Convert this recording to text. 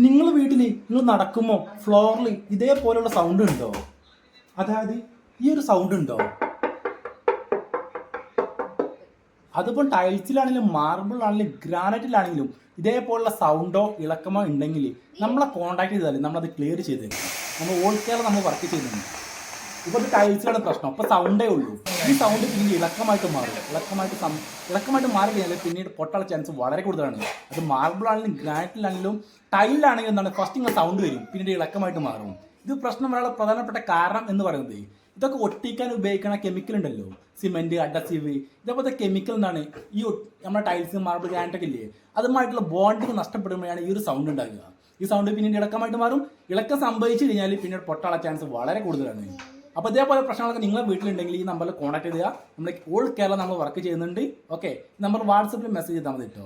നിങ്ങൾ വീട്ടിൽ നിങ്ങൾ നടക്കുമ്പോൾ ഫ്ലോറിൽ ഇതേപോലുള്ള സൗണ്ട് ഉണ്ടോ? അതായത് ഈ ഒരു സൗണ്ട് ഉണ്ടോ? അതിപ്പോൾ ടൈൽസിലാണെങ്കിലും മാർബിളാണെങ്കിലും ഗ്രാനൈറ്റിലാണെങ്കിലും ഇതേപോലുള്ള സൗണ്ടോ ഇളക്കമോ ഉണ്ടെങ്കിൽ നമ്മളെ കോൺടാക്ട് ചെയ്താൽ നമ്മളത് ക്ലിയർ ചെയ്ത് തരും. നമ്മൾ ഓൾ കേരള നമ്മൾ വർക്ക് ചെയ്യുന്നുണ്ട്. ഇപ്പോൾ ഇത് ടൈൽസിലാണ് പ്രശ്നം, അപ്പോൾ സൗണ്ടേ ഉള്ളൂ. ഈ സൗണ്ട് പിന്നീട് ഇളക്കമായിട്ട് മാറും. ഇളക്കമായിട്ട് മാറി കഴിഞ്ഞാൽ പിന്നീട് പൊട്ടാനുള്ള ചാൻസ് വളരെ കൂടുതലാണ്. അത് മാർബിളാണെങ്കിലും ഗ്രാനൈറ്റിലാണെങ്കിലും ടൈലാണെങ്കിലും എന്താണ് ഫസ്റ്റ് ഇങ്ങനെ സൗണ്ട് വരും, പിന്നീട് ഇളക്കമായിട്ട് മാറും. ഇത് പ്രശ്നം വരാനുള്ള പ്രധാനപ്പെട്ട കാരണം എന്ന് പറയുന്നത് ഇതൊക്കെ ഒട്ടിക്കാൻ ഉപയോഗിക്കുന്ന കെമിക്കൽ ഉണ്ടല്ലോ, സിമെന്റ്, അഡസീവ്, ഇതേപോലത്തെ കെമിക്കൽ എന്താണ് ഈ നമ്മുടെ ടൈൽസ്, മാർബിൾ, ഗ്രാനൈറ്റൊക്കെ ഇല്ലേ, അതുമായിട്ടുള്ള ബോണ്ടിങ് നഷ്ടപ്പെടുമ്പോഴാണ് ഈ ഒരു സൗണ്ട് ഉണ്ടാകുക. ഈ സൗണ്ട് പിന്നീട് ഇളക്കമായിട്ട് മാറും. ഇളക്കം സംഭവിച്ചു കഴിഞ്ഞാൽ പിന്നീട് പൊട്ടാനുള്ള ചാൻസ് വളരെ കൂടുതലാണ്. അപ്പോൾ ഇതേപോലെ പ്രശ്നങ്ങളൊക്കെ നിങ്ങളുടെ വീട്ടിലുണ്ടെങ്കിൽ ഈ നമ്പറിൽ കോൺടാക്ട് ചെയ്യുക. നമ്മൾ ഓൾ കേരള നമ്മൾ വർക്ക് ചെയ്യുന്നുണ്ട്. ഓക്കെ, നമ്പർ വാട്സപ്പിൽ മെസ്സേജ് ചെയ്താൽ മതി കേട്ടോ.